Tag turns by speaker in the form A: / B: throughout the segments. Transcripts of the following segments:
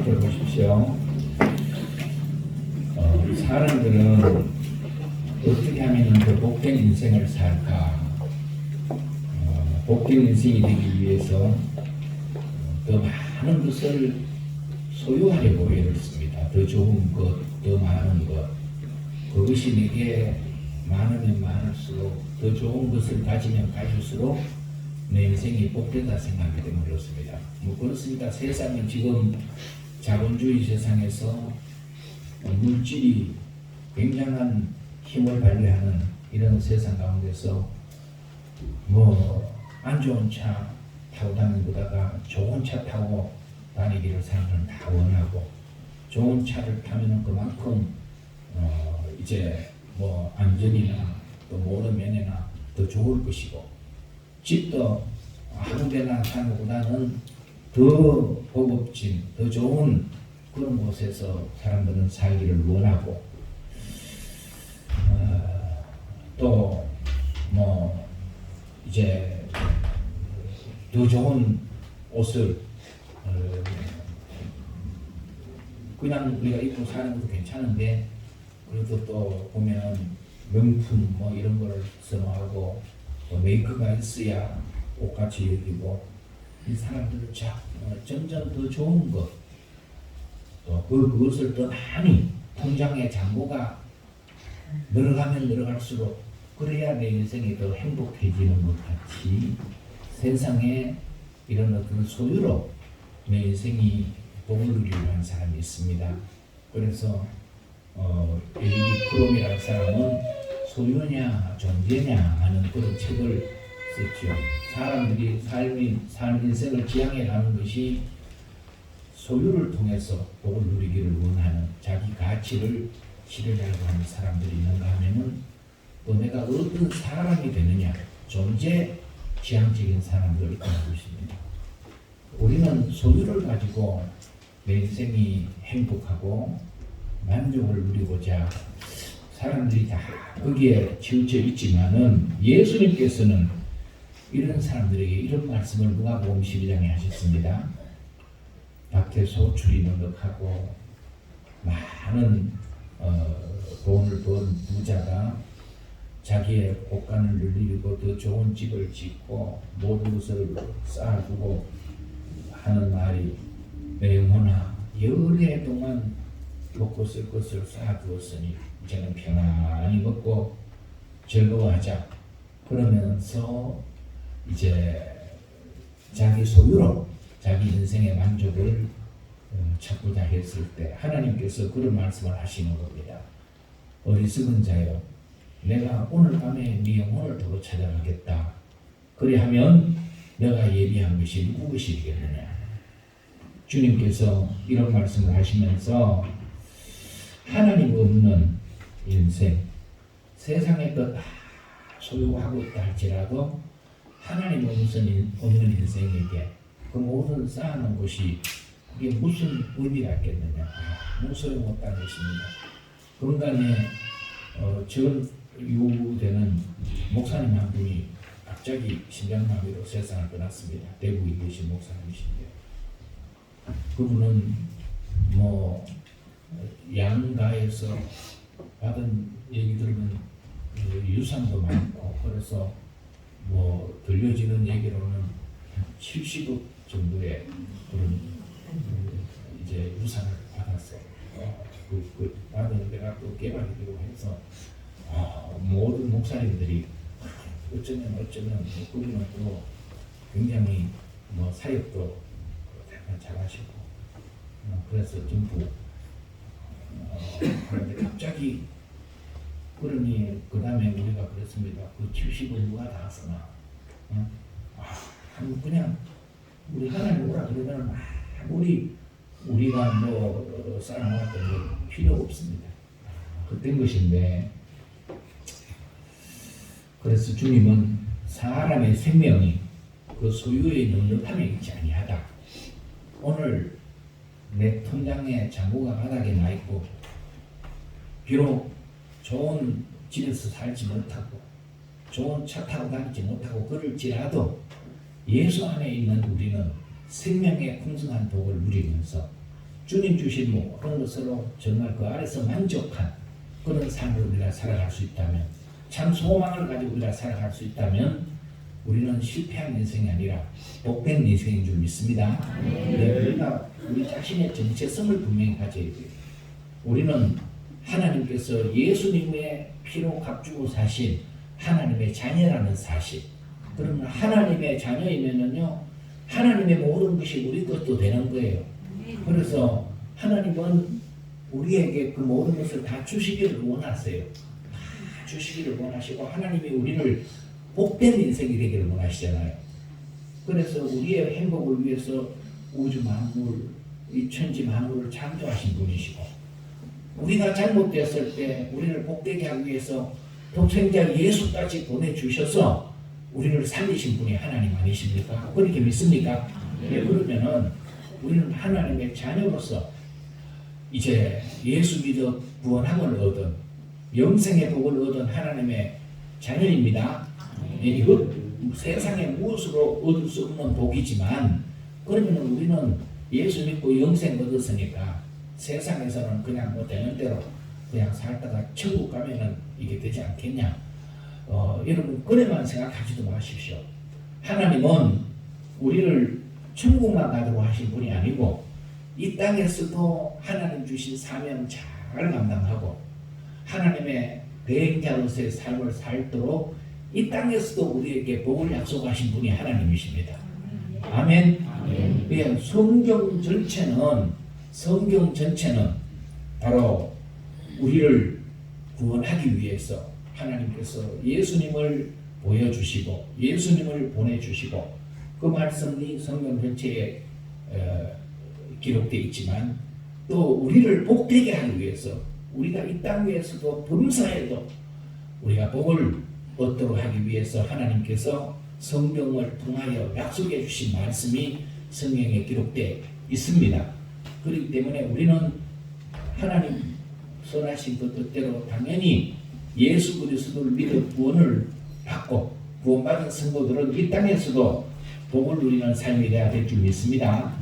A: 생각해 보십시오. 사람들은 어떻게 하면 더 복된 인생을 살까? 복된 인생이 되기 위해서 더 많은 것을 소유하려고 애를 씁니다. 더 좋은 것, 더 많은 것. 그것이 내게 많으면 많을수록 더 좋은 것을 가지면 가질수록 내 인생이 복되다 생각하기 때문에 그렇습니다. 그렇습니다. 세상은 지금 자본주의 세상에서 물질이 굉장한 힘을 발휘하는 이런 세상 가운데서 안 좋은 차 타고 다니는 것보다가 좋은 차 타고 다니기를 사람들은 다 원하고, 좋은 차를 타면은 그만큼 이제 안전이나 또 모든 면에나 더 좋을 것이고, 집도 아무 데나 사는 것보다는 더 고급진, 더 좋은 그런 곳에서 사람들은 살기를 원하고, 또 이제 더 좋은 옷을 그냥 우리가 입고 사는 것도 괜찮은데, 그래도 또 보면 명품 이런 거를 선호하고, 또 메이크가 있어야 옷같이 여기고, 이 사람들은 점점 더 좋은 것, 또 그것을 더 많이 통장의 잔고가 늘어가면 늘어갈수록 그래야 내 인생이 더 행복해지는 것 같이, 세상에 이런 어떤 소유로 내 인생이 복을 누리려 하는 사람이 있습니다. 그래서 에릭 프롬이라는 사람은 소유냐 존재냐 하는 그런 책을 썼죠. 사람들이 삶 인생을 지향해 가는 것이 소유를 통해서 복을 누리기를 원하는, 자기 가치를 실현하려고 하는 사람들이 있는가 하면은, 또 내가 어떤 사람이 되느냐, 존재 지향적인 사람들을 있다는 것입니다. 우리는 소유를 가지고 내 인생이 행복하고 만족을 누리고자 사람들이 다 거기에 치우쳐 있지만은, 예수님께서는 이런 사람들에게 이런 말씀을 누가복음 12장에 하셨습니다. 밭에 소출이 넉넉하고 많은 돈을 번 부자가 자기의 곳간을 늘리고 더 좋은 집을 짓고 모든 것을 쌓아두고 하는 말이, 내 영혼아 열해 동안 먹고 쓸 것을 쌓아두었으니 이제는 평안히 먹고 즐거워하자. 그러면서 이제 자기 소유로 자기 인생의 만족을 찾고자 했을 때 하나님께서 그런 말씀을 하시는 겁니다. 어리석은 자여, 내가 오늘 밤에 네 영혼을 두고 찾아가겠다. 그리하면 내가 예비한 것이 누구시겠느냐. 주님께서 이런 말씀을 하시면서 하나님 없는 인생, 세상의 것 다 소유하고 있다 할지라도 하나님 없는 인생에게 그 모든 쌓아놓은 것이 그게 무슨 의미가 있겠느냐. 아무 소용없다는 것입니다. 건강에 전 유되는 목사님 한 분이 갑자기 심장마비로 세상을 떠났습니다. 대구에 계신 목사님이신데, 그분은 양가에서 받은 얘기 들으면 유산도 많고, 그래서 들려지는 얘기로는 70억 정도의 그런 이제 유산을 받았어요. 받은 데가 또 개발이 되고 해서 모든 목사님들이 어쩌면 그분은 또 굉장히 사역도 잘하시고, 그래서 전부 그런데 갑자기, 그러니 그 다음에 우리가 그랬습니다. 그 70을 누가 다 쓰나? 그냥 우리 하나님 오라 그러면 아무리 우리가 쌓아놨던 게 필요 없습니다. 그땐 것인데, 그래서 주님은 사람의 생명이 그 소유의 넉넉함에 있지 아니하다. 오늘 내 통장에 잔고가 바닥에 나 있고, 비록 좋은 집에서 살지 못하고 좋은 차 타고 다니지 못하고 그럴지라도 예수 안에 있는 우리는 생명의 풍성한 복을 누리면서 주님 주신 모든 것으로 정말 그 아래서 만족한 그런 삶을 우리가 살아갈 수 있다면, 참 소망을 가지고 우리가 살아갈 수 있다면 우리는 실패한 인생이 아니라 복된 인생인 줄 믿습니다. 우리가 우리 자신의 정체성을 분명히 가져야 돼요. 우리는 하나님께서 예수님의 피로 값주고 사신 하나님의 자녀라는 사실. 그러면 하나님의 자녀이면은요, 하나님의 모든 것이 우리 것도 되는 거예요. 그래서 하나님은 우리에게 그 모든 것을 다 주시기를 원하세요. 다 주시기를 원하시고 하나님이 우리를 복된 인생이 되기를 원하시잖아요. 그래서 우리의 행복을 위해서 우주 만물, 이 천지 만물을 창조하신 분이시고, 우리가 잘못되었을 때 우리를 복되게 하기 위해서 독생자 예수까지 보내주셔서 우리를 살리신 분이 하나님 아니십니까? 그렇게 믿습니까? 네, 그러면은 우리는 하나님의 자녀로서 이제 예수 믿어 구원함을 얻은, 영생의 복을 얻은 하나님의 자녀입니다. 이것 세상의 무엇으로 얻을 수 없는 복이지만, 그러면 우리는 예수 믿고 영생 얻었으니까 세상에서는 그냥 뭐 되는 대로 그냥 살다가 천국 가면은 이게 되지 않겠냐? 여러분 그래만 생각하지도 마십시오. 하나님은 우리를 천국만 가도록 하신 분이 아니고 이 땅에서도 하나님 주신 사명 잘 감당하고 하나님의 대행자로서의 삶을 살도록 이 땅에서도 우리에게 복을 약속하신 분이 하나님이십니다. 아멘. 아멘. 성경 전체는 바로 우리를 구원하기 위해서 하나님께서 예수님을 보여주시고 예수님을 보내주시고, 그 말씀이 성경 전체에 기록되어 있지만 또 우리를 복되게 하기 위해서 우리가 이 땅에서도 범사에도 우리가 복을 얻도록 하기 위해서 하나님께서 성경을 통하여 약속해 주신 말씀이 성경에 기록되어 있습니다. 그렇기 때문에 우리는 하나님 선하신 그 뜻대로 당연히 예수 그리스도를 믿어 구원을 받고 구원받은 성도들은 이 땅에서도 복을 누리는 삶이 되어야 될 줄 믿습니다.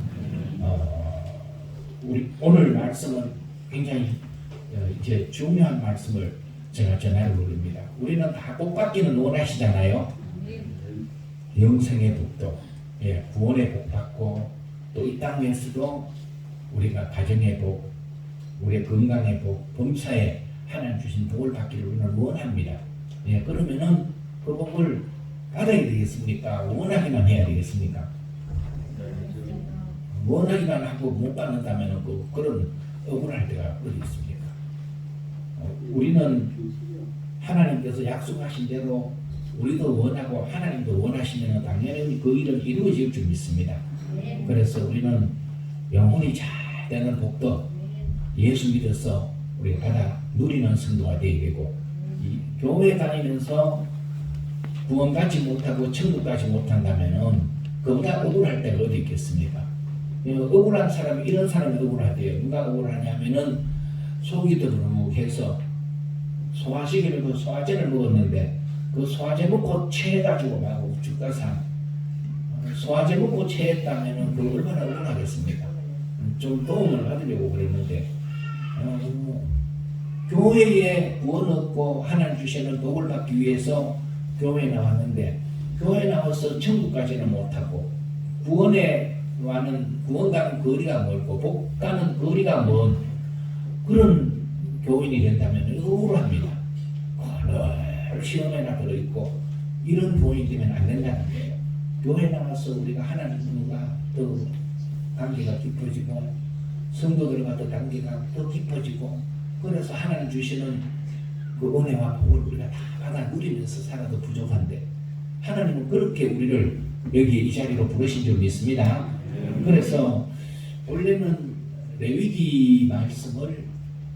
A: 우리 오늘 말씀은 굉장히 이제 중요한 말씀을 제가 전하려고 합니다. 우리는 다 복 받기는 원하시잖아요. 영생의 복도, 구원의 복 받고 또 이 땅에서도 우리가 가정의 복, 우리의 건강의 복, 범사에 하나님 주신 복을 받기를 우리는 원합니다. 그러면은 그 복을 받아야 되겠습니까? 원하기만 해야 되겠습니까? 원하기만 하고 못 받는다면 그런 억울할 때가 어디 있습니까? 우리는 하나님께서 약속하신 대로 우리도 원하고 하나님도 원하시면 당연히 그 일은 이루어질 줄 믿습니다. 그래서 우리는 영혼이 잘 되는 복도 예수 믿어서 우리가 받아 누리는 성도가 되어야 되고, 이 교회 다니면서 구원받지 못하고 천국 가지 못한다면은 그보다 억울할 때가 어디 있겠습니까? 억울한 사람이, 이런 사람이 억울하대요. 누가 억울하냐면은 속이 더부룩해서 소화제를 먹었는데 그 소화제 먹고 체해가지고 막 죽다상, 소화제 먹고 체했다면은 그 얼마나 억울하겠습니까? 좀 도움을 받으려고 그랬는데 교회에 구원 얻고 하나님 주시는 복을 받기 위해서 교회에 나왔는데 교회에 나와서 천국 가지는 못하고 구원 가는 거리가 멀고 복 가는 거리가 먼 그런 교인이 된다면 억울합니다. 늘 시험에나 들어있고 이런 교인이 되면 안 된다는 거예요. 교회 나와서 우리가 하나님과 더 관계가 깊어지고 성도들과 더 관계가 더 깊어지고, 그래서 하나님 주시는 그 은혜와 복을 우리가 다 받아 누리면서 살아도 부족한데 하나님은 그렇게 우리를 여기 이 자리로 부르신 줄 믿습니다. 그래서 원래는 레위기 말씀을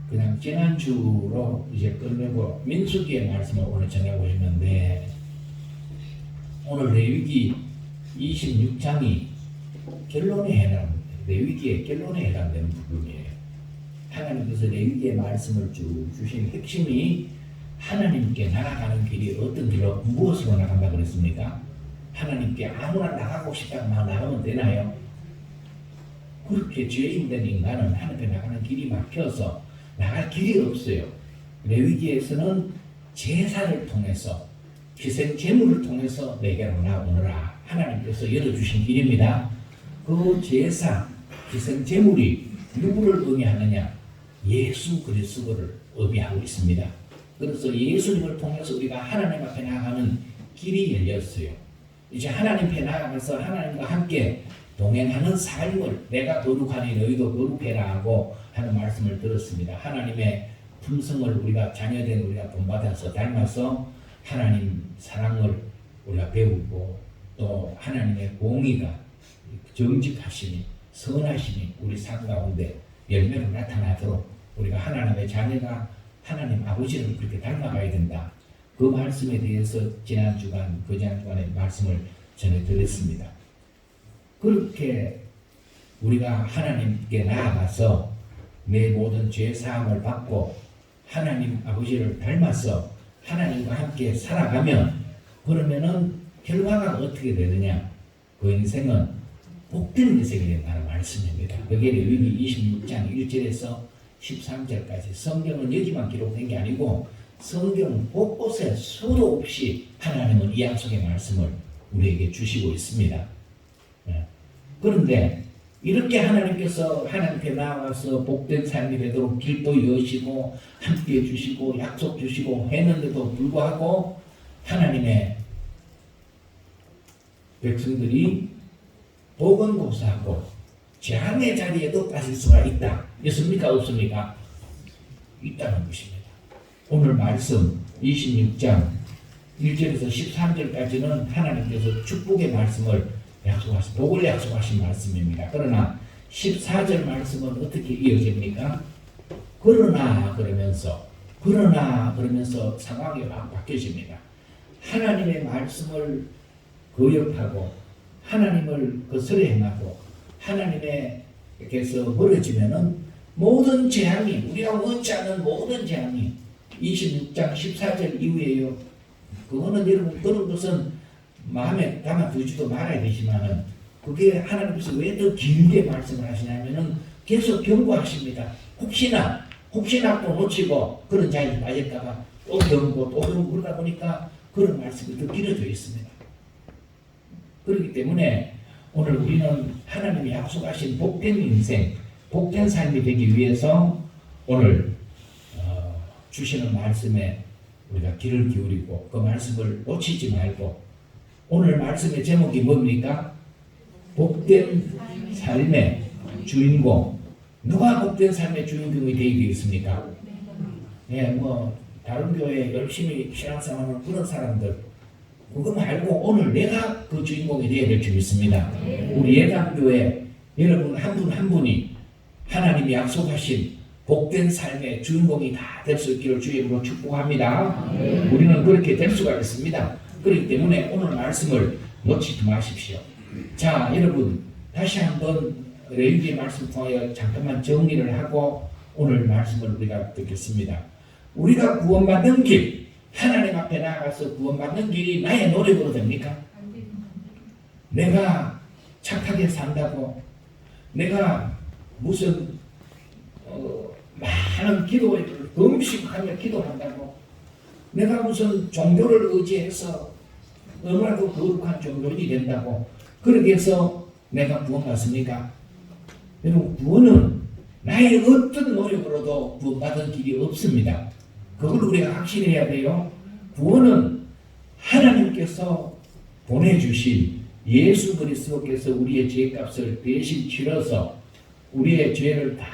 A: 그냥 지난주로 이제 끝내고 민수기의 말씀을 오늘 전하고 있는데, 오늘 레위기 26장이 레위기의 결론에 해당되는 부분이에요. 하나님께서 레위기의 말씀을 쭉 주신 핵심이 하나님께 나아가는 길이 어떤 길로 무엇으로 나간다 그랬습니까? 하나님께 아무나 나가고 싶다고 막 나가면 되나요? 그렇게 죄인된 인간은 하나님 앞에 나가는 길이 막혀서 나갈 길이 없어요. 레위기에서는 제사를 통해서 희생 제물을 통해서 내게로 나오느라 하나님께서 열어주신 길입니다. 그 제사 희생 제물이 누구를 의미하느냐? 예수 그리스도를 의미하고 있습니다. 그래서 예수님을 통해서 우리가 하나님 앞에 나가는 길이 열렸어요. 이제 하나님 앞에 나가면서 하나님과 함께 동행하는 삶을 내가 거룩하니 너희도 거룩해라 하고 하는 말씀을 들었습니다. 하나님의 품성을 우리가 자녀된 우리가 본받아서 닮아서 하나님 사랑을 우리가 배우고 또 하나님의 공의가 정직하심이 선하심이 우리 삶 가운데 열매로 나타나도록 우리가 하나님의 자녀가 하나님 아버지를 그렇게 닮아가야 된다. 그 말씀에 대해서 지난 주간 그지난 말씀을 전해드렸습니다. 그렇게 우리가 하나님께 나아가서 내 모든 죄 사함을 받고 하나님 아버지를 닮아서 하나님과 함께 살아가면 그러면은 결과가 어떻게 되느냐? 그 인생은 복된 인생이 된다는 말씀입니다. 그게 레위기 26장 1절에서 13절까지 성경은 여기만 기록된 게 아니고 성경 곳곳에 수도 없이 하나님은 이 약속의 말씀을 우리에게 주시고 있습니다. 그런데 이렇게 하나님께서 하나님께 나와서 복된 삶이 되도록 길도 여시고 함께 주시고 약속 주시고 했는데도 불구하고 하나님의 백성들이 보건고사하고 재앙의 자리에도 빠질 수가 있다. 있습니까? 없습니까? 있다는 것입니다. 오늘 말씀 26장 1절에서 13절까지는 하나님께서 축복의 말씀을 약속하신, 복을 약속하신 말씀입니다. 그러나 14절 말씀은 어떻게 이어집니까? 그러나 그러면서 상황이 확 바뀌어집니다. 하나님의 말씀을 거역하고 하나님을 거스려 행하고 하나님께서 멀어지면은 모든 재앙이 우리가 원치 않은 모든 재앙이 26장 14절 이후에요. 그거는 여러분 그런 것은 마음에 담아두지도 말아야 되지만은 그게 하나님께서 왜 더 길게 말씀을 하시냐면은 계속 경고하십니다. 혹시나 또 놓치고 그런 자리에 빠질까봐 또 경고 그러다 보니까 그런 말씀이 더 길어져 있습니다. 그렇기 때문에 오늘 우리는 하나님이 약속하신 복된 인생, 복된 삶이 되기 위해서 오늘 주시는 말씀에 우리가 귀를 기울이고 그 말씀을 놓치지 말고 오늘 말씀의 제목이 뭡니까? 복된 삶의 주인공. 누가 복된 삶의 주인공이 되겠습니까? 예, 다른 교회에 열심히 신앙생활하는 그런 사람들 그거 말고 오늘 내가 그 주인공이 되어야 될 줄 믿습니다. 우리 예담교회 여러분 한 분 한 분이 하나님이 약속하신 복된 삶의 주인공이 다 될 수 있기를 주의 이름으로 축복합니다. 우리는 그렇게 될 수가 있습니다. 그렇기 때문에 오늘 말씀을 놓치지 마십시오. 자, 여러분 다시 한번 레위기의 말씀 통하여 잠깐만 정리를 하고 오늘 말씀을 우리가 듣겠습니다. 우리가 구원받는 길, 하나님 앞에 나가서 구원받는 길이 나의 노력으로 됩니까? 내가 착하게 산다고 내가 무슨 많은 기도를 금식하며 기도한다고 내가 무슨 종교를 의지해서 너무나도 거룩한 종교인이 된다고 그렇게 해서 내가 구원받습니까? 여러분 구원은 나의 어떤 노력으로도 구원받은 길이 없습니다. 그걸 우리가 확신해야 돼요. 구원은 하나님께서 보내주신 예수 그리스도께서 우리의 죄값을 대신 치러서 우리의 죄를 다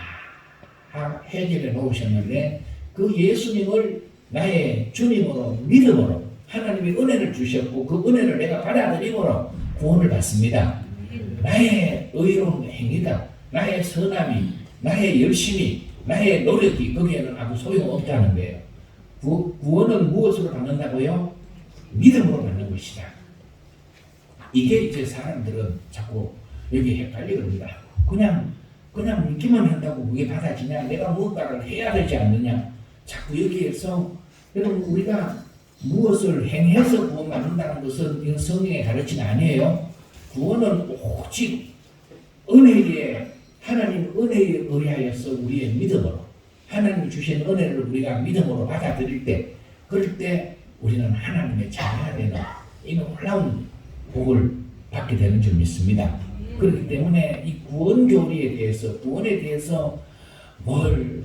A: 해결해 놓으셨는데 그 예수님을 나의 주님으로 믿음으로 하나님이 은혜를 주셨고 그 은혜를 내가 받아들임으로 구원을 받습니다. 나의 의로운 행위가 나의 선함이 나의 열심이 나의 노력이 거기에는 아무 소용없다는 거예요. 구원은 무엇으로 받는다고요? 믿음으로 받는 것이다. 이게 이제 사람들은 자꾸 여기 헷갈리게 됩니다. 그냥 믿기만 한다고 그게 받아지냐? 내가 무언가를 해야 되지 않느냐? 자꾸 여기에서 여러분 우리가 무엇을 행해서 구원받는다는 것은 이건 성경의 가르침이 아니에요. 구원은 오직 은혜에 하나님 은혜에 의하여서 우리의 믿음으로 하나님 주신 은혜를 우리가 믿음으로 받아들일 때 그럴 때 우리는 하나님의 자녀가 되는 이 놀라운 복을 받게 되는 줄 믿습니다. 그렇기 때문에 이 구원 교리에 대해서 구원에 대해서 뭘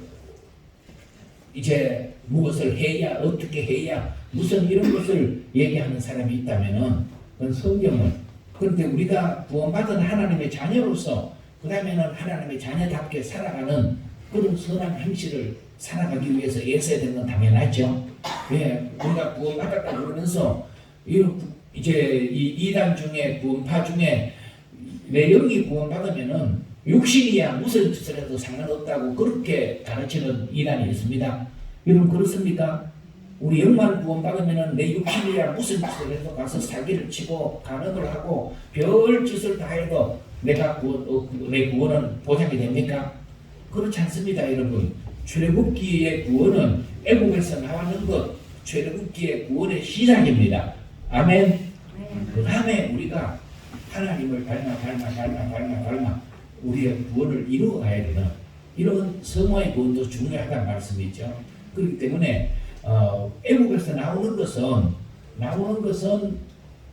A: 이제 무엇을 해야 어떻게 해야 무슨 이런 것을 얘기하는 사람이 있다면은 그건 성경은 그런데 우리가 구원받은 하나님의 자녀로서 그 다음에는 하나님의 자녀답게 살아가는 그런 선한 행실을 살아가기 위해서 애써야 되는 건 당연하죠. 예, 우리가 구원받았다 그러면서 이제 이 이단 중에 구원파 중에 내 영이 구원받으면은 육신이야 무슨 짓을 해도 상관없다고 그렇게 가르치는 이단이 있습니다. 여러분 그렇습니까? 우리 영만 구원받으면은 내 육신이야 무슨 짓을 해도 가서 사기를 치고 간음을 하고 별 짓을 다 해도 내가 내 구원은 보장이 됩니까? 그렇지 않습니다, 여러분. 출애굽기의 구원은 애국에서 나왔는 것, 출애굽기의 구원의 시작입니다. 아멘. 그 다음에 우리가 하나님을 닮아 우리의 구원을 이루어가야 되는 이런 성화의 구원도 중요하다는 말씀이죠. 그렇기 때문에 애국에서 나오는 것은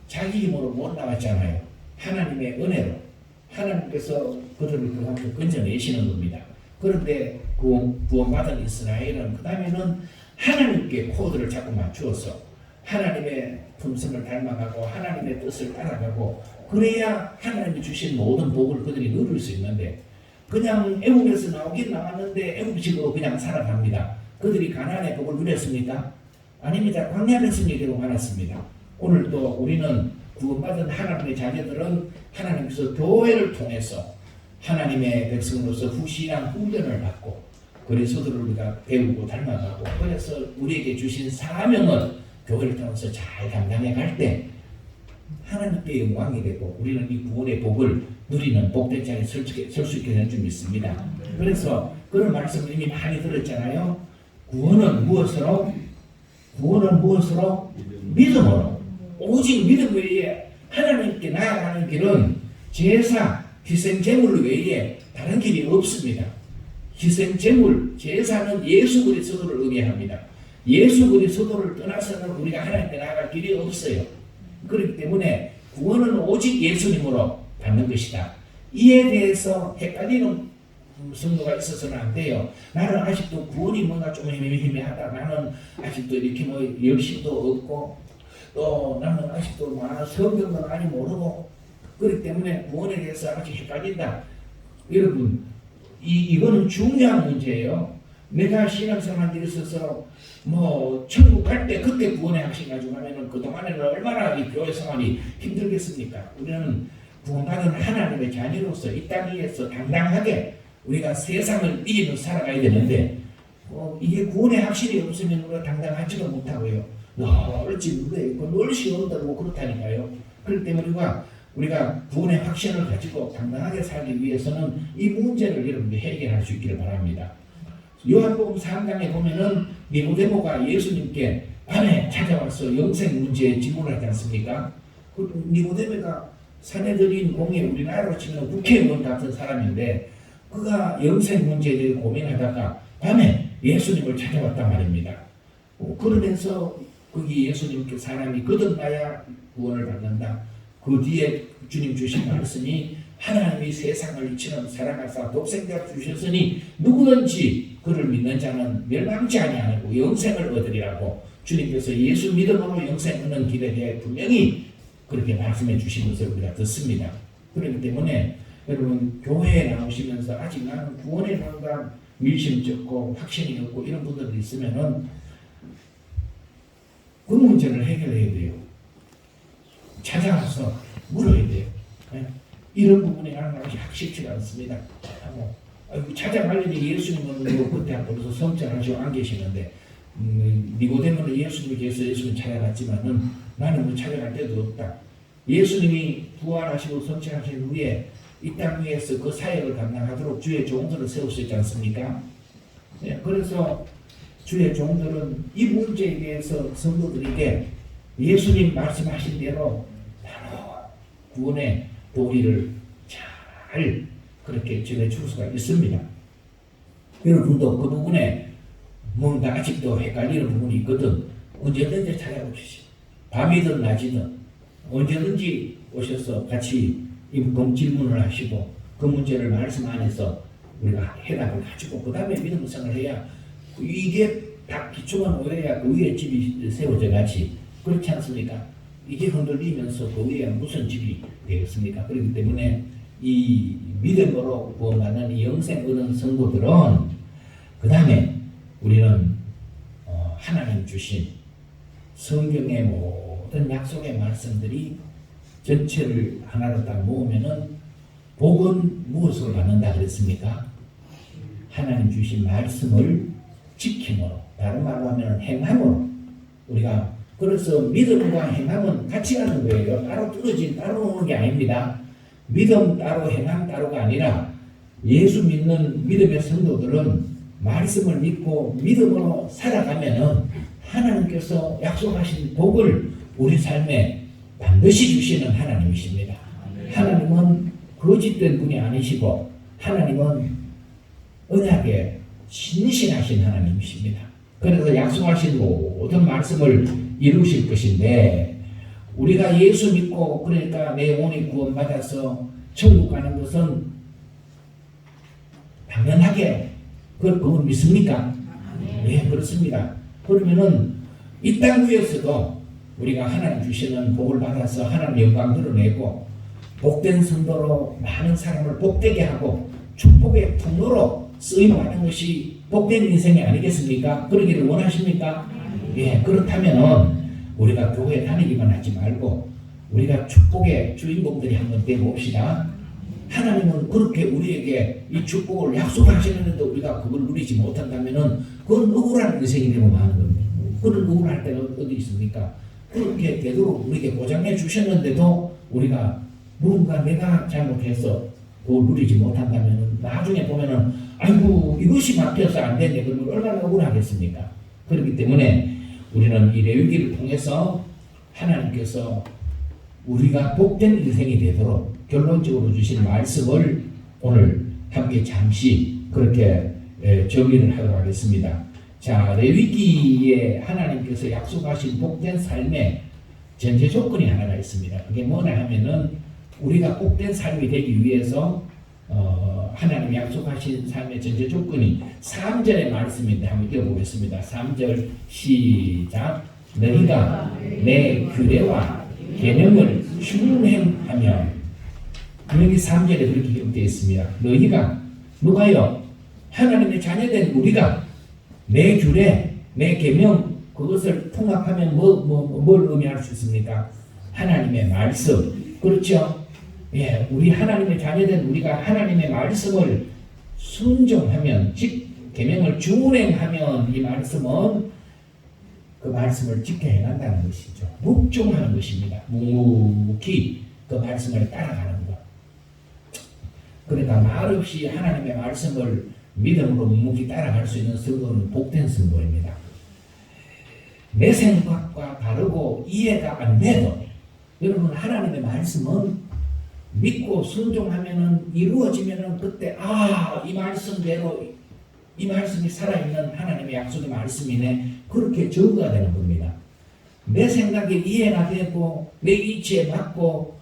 A: 자기 힘으로 못 나왔잖아요. 하나님의 은혜로 하나님께서 그들을 그 앞에 건져내시는 겁니다. 그런데 구원받은 이스라엘은 그 다음에는 하나님께 코드를 자꾸 맞추어서 하나님의 품성을 닮아가고 하나님의 뜻을 따라가고 그래야 하나님이 주신 모든 복을 그들이 누릴 수 있는데 그냥 애국에서 나오긴 나왔는데 애국식으로 그냥 살아갑니다. 그들이 가나안의 복을 누렸습니까? 아닙니다. 광야의 승리대로 말았습니다. 오늘도 우리는 구원받은 하나님의 자녀들은 하나님께서 교회를 통해서 하나님의 백성으로서 후시한 훈련을 받고 그리스도를 우리가 배우고 닮아가고 그래서 우리에게 주신 사명을 교회를 통해서 잘 감당해 갈 때 하나님께 영광이 되고 우리는 이 구원의 복을 누리는 복된 자리에 설 수 있게 되는 줄 믿습니다. 그래서 그런 말씀을 이미 많이 들었잖아요. 구원은 무엇으로? 믿음으로. 오직 믿음 외에 하나님께 나아가는 길은 제사, 희생제물 외에 다른 길이 없습니다. 희생제물, 제사는 예수 그리스도를 의미합니다. 예수 그리스도를 떠나서는 우리가 하나님께 나아갈 길이 없어요. 그렇기 때문에 구원은 오직 예수님으로 받는 것이다. 이에 대해서 헷갈리는 성도가 있어서는 안 돼요. 나는 아직도 구원이 뭔가 좀 희미하다. 나는 아직도 이렇게 뭐 열심도 없고 또 나는 아직도 성경도 많이 모르고 그렇기 때문에 구원에 대해서 아직 헷갈린다. 여러분 이거는 중요한 문제예요. 내가 신앙생활 에 있어서 뭐 천국 갈 때 그때 구원의 확신 가지고 하면은 그동안에는 얼마나 이 교회 생활이 힘들겠습니까? 우리는 구원받은 하나님의 자녀로서 이 땅 위에서 당당하게 우리가 세상을 이기며 살아가야 되는데 이게 구원의 확신이 없으면 우리가 당당하지도 못하고요. 얼지 누구에 있고 늘 시험들고 그렇다니까요. 그렇기 때문에 우리가 구원의 확신을 가지고 당당하게 살기 위해서는 이 문제를 여러분들이 해결할 수 있기를 바랍니다. 요한복음 3장에 보면은 니고데모가 예수님께 밤에 찾아와서 영생 문제에 질문하지 않습니까? 니고데모가 사내들인 공예 우리나라로 치면 국회의원 같은 사람인데 그가 영생 문제에 대해 고민하다가 밤에 예수님을 찾아왔단 말입니다. 그러면서 거기 예수님께 사람이 거듭나야 구원을 받는다. 그 뒤에 주님 주신 말씀이 하나님이 세상을 이처럼 사랑하사 독생자를 주셨으니 누구든지 그를 믿는 자는 멸망치 아니하고 영생을 얻으리라고 주님께서 예수 믿음으로 영생 얻는 길에 대해 분명히 그렇게 말씀해 주신 것을 우리가 듣습니다. 그렇기 때문에 여러분 교회에 나오시면서 아직 나는 구원에 뭔가 밀심쩍고 확신이 없고 이런 분들이 있으면은 그 문제를 해결해야 돼요. 찾아와서 물어야 돼요. 이런 부분이 나는 아직 확실치가 않습니다. 찾아가려니 예수님은 뭐 그때 벌써 성장하시고 안 계시는데 니고데모는 예수님께서 예수님 찾아갔지만은 나는 뭐 찾아갈 데도 없다. 예수님이 부활하시고 성취하신 후에 이 땅 위에서 그 사역을 감당하도록 주의 종들을 세우셨지 않습니까? 그래서 주의 종들은 이 문제에 대해서 성도들에게 예수님 말씀하신 대로 바로 구원의 도리를 잘 그렇게 전해줄 수가 있습니다. 여러분도 그 부분에 뭔가 아직도 헷갈리는 부분이 있거든. 언제든지 찾아오십시오. 밤이든 낮이든 언제든지 오셔서 같이 질문을 하시고 그 문제를 말씀 안에서 우리가 해답을 가지고 그 다음에 믿음 생활을 해야 이게 딱 기초가 놓여야 그 위에 집이 세워져 가지. 그렇지 않습니까? 이게 흔들리면서 그 위에 무슨 집이 되겠습니까? 그렇기 때문에 이 믿음으로 구원받는 이 영생 얻은 성도들은 그 다음에 우리는 하나님 주신 성경의 모든 약속의 말씀들이 전체를 하나로 딱 모으면은 복은 무엇으로 받는다 그랬습니까? 하나님 주신 말씀을 지킴으로, 다른 말로 하면 행함으로. 우리가 그래서 믿음과 행함은 같이 가는 거예요. 따로 따로 오는 게 아닙니다. 믿음 따로 행함 따로가 아니라 예수 믿는 믿음의 성도들은 말씀을 믿고 믿음으로 살아가면은 하나님께서 약속하신 복을 우리 삶에 반드시 주시는 하나님이십니다. 하나님은 거짓된 분이 아니시고 하나님은 언약에 신실하신 하나님이십니다. 그래서 약속하신 모든 말씀을 이루실 것인데 우리가 예수 믿고 그러니까 내 영혼이 구원받아서 천국 가는 것은 당연하게 그걸 믿습니까? 네, 그렇습니다. 그러면은 이 땅 위에서도 우리가 하나님 주시는 복을 받아서 하나님 영광 드러내고 복된 성도로 많은 사람을 복되게 하고 축복의 통로로 쓰임받는 것이 복된 인생이 아니겠습니까? 그러기를 원하십니까? 예, 그렇다면은 우리가 교회 다니기만 하지 말고 우리가 축복의 주인공들이 한번 되어봅시다. 하나님은 그렇게 우리에게 이 축복을 약속하시는데도 우리가 그걸 누리지 못한다면은 그건 억울한 인생이 되고 마는 겁니다. 그런 억울할 때가 어디 있습니까? 그렇게 되도록 우리에게 보장해 주셨는데도 우리가 뭔가 내가 잘못해서 그걸 누리지 못한다면은 나중에 보면은 아이고 이것이 막혀서 안 됐네. 그러면 얼마나 억울하겠습니까? 그렇기 때문에 우리는 이 레위기를 통해서 하나님께서 우리가 복된 인생이 되도록 결론적으로 주신 말씀을 오늘 함께 잠시 그렇게 정리를 하도록 하겠습니다. 자, 레위기에 하나님께서 약속하신 복된 삶의 전제 조건이 하나가 있습니다. 그게 뭐냐 하면은 우리가 복된 삶이 되기 위해서 하나님이 약속하신 삶의 전제 조건이 3절의 말씀인데 한번 읽어보겠습니다. 3절 시작. 너희가 내 규례와 계명을 준행하며, 여기 3절에 그렇게 기록되어 있습니다. 너희가, 누가요? 하나님의 자녀된 우리가 내 규례, 내 계명, 그것을 통합하면 뭘 의미할 수 있습니까? 하나님의 말씀. 그렇죠? 예, 우리 하나님의 자녀된 우리가 하나님의 말씀을 순종하면, 즉 계명을 준행하면 이 말씀은 그 말씀을 지켜 행한다는 것이죠. 묵종하는 것입니다. 묵묵히 그 말씀을 따라가는 것. 그러니까 말없이 하나님의 말씀을 믿음으로 묵묵히 따라갈 수 있는 성도는 복된 성도입니다. 내 생각과 다르고 이해가 안 돼도 여러분 하나님의 말씀은 믿고 순종하면은 이루어지면은 그때 이 말씀대로 이 말씀이 살아있는 하나님의 약속의 말씀이네, 그렇게 증거가 되는 겁니다. 내 생각에 이해가 되고 내 이치에 맞고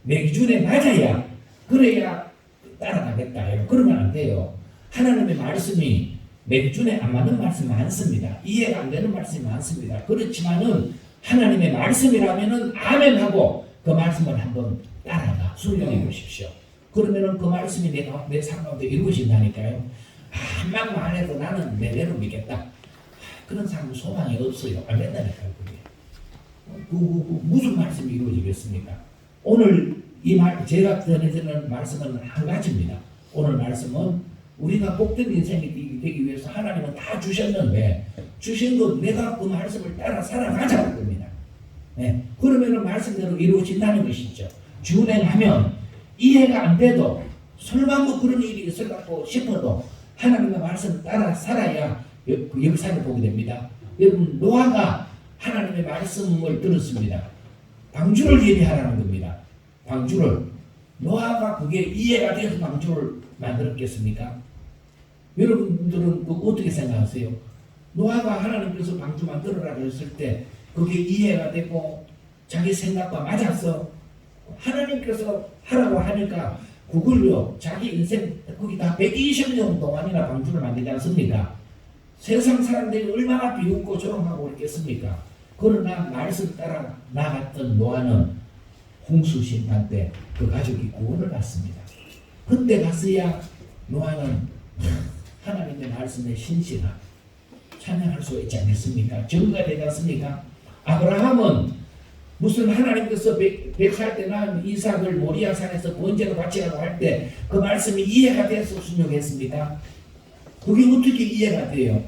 A: 내 기준에 맞아야 그래야 따라가겠다. 그러면 안 돼요. 하나님의 말씀이 내 기준에 안 맞는 말씀이 많습니다. 이해가 안 되는 말씀이 많습니다. 그렇지만은 하나님의 말씀이라면은 아멘하고 그 말씀을 한번 따라가 순종해 보십시오. 그러면은 그 말씀이 내 삶 가운데 이루어진다니까요. 한방만 해도 나는 내대로 믿겠다. 그런 사람은 소망이 없어요. 안 된다니까요. 그게. 무슨 말씀이 이루어지겠습니까? 오늘 제가 전해드리는 말씀은 한 가지입니다. 오늘 말씀은 우리가 복된 인생이 되기 위해서 하나님은 다 주셨는데 주신 것 내가 그 말씀을 따라 살아가자는 겁니다. 네. 그러면 말씀대로 이루어진다는 것이죠. 준행하면 이해가 안 돼도 설마 그런 일이 있을 것 같고 싶어도 하나님의 말씀을 따라 살아야 그 역사를 보게 됩니다. 여러분 노아가 하나님의 말씀을 들었습니다. 방주를 예비하라는 겁니다. 방주를. 노아가 그게 이해가 돼서 방주를 만들었겠습니까? 여러분들은 그거 어떻게 생각하세요? 노아가 하나님께서 방주 만들어라 그랬을 때 그게 이해가 되고 자기 생각과 맞아서 하나님께서 하라고 하니까 그걸요 자기 인생 거기 다 120년 동안이나 방주를 만들지 않습니까? 세상 사람들이 얼마나 비웃고 조롱하고 그랬겠습니까? 그러나 말씀 따라 나갔던 노아는 홍수 심판 때 그 가족이 구원을 받습니다. 그때 가서야 노아는 하나님의 말씀에 신실한 찬양할 수 있지 않겠습니까? 증거가 되지 않습니까? 아브라함은 무슨 하나님께서 100살 때 낳은 이삭을 모리아산에서 번제로 바치라고 할 때 그 말씀이 이해가 돼서 순종했습니까? 그게 어떻게 이해가 돼요?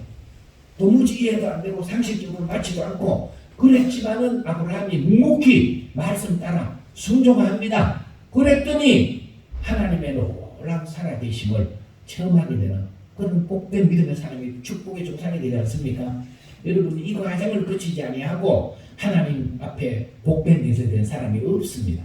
A: 도무지 이해도 안 되고 상식적으로 맞지도 않고 그랬지만은 아브라함이 묵묵히 말씀 따라 순종합니다. 그랬더니 하나님의 놀라운 살아계심을 체험하게 되는 그런 복된 믿음의 사람이 축복의 조상이 되지 않습니까? 여러분 이 과정을 거치지 아니하고 하나님 앞에 복된 인생이 된 사람이 없습니다.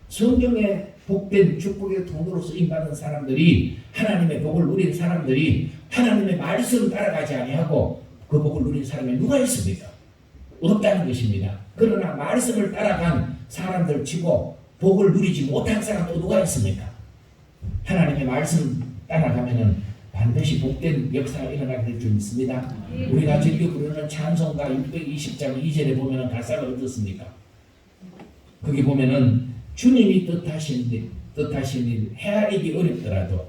A: 성경에 복된 축복의 통로로 쓰임받은 사람들이 하나님의 복을 누린 사람들이 하나님의 말씀 따라가지 아니하고 그 복을 누린 사람이 누가 있습니까? 없다는 것입니다. 그러나 말씀을 따라간 사람들 치고 복을 누리지 못한 사람도 누가 있습니까? 하나님의 말씀 따라가면은 반드시 복된 역사가 일어나게 될 줄 믿습니다. 우리가 즐겨 부르는 찬송가 620장 2절에 보면은 가사가 어떻습니까? 거기 보면은 주님이 뜻하신 일 헤아리기 어렵더라도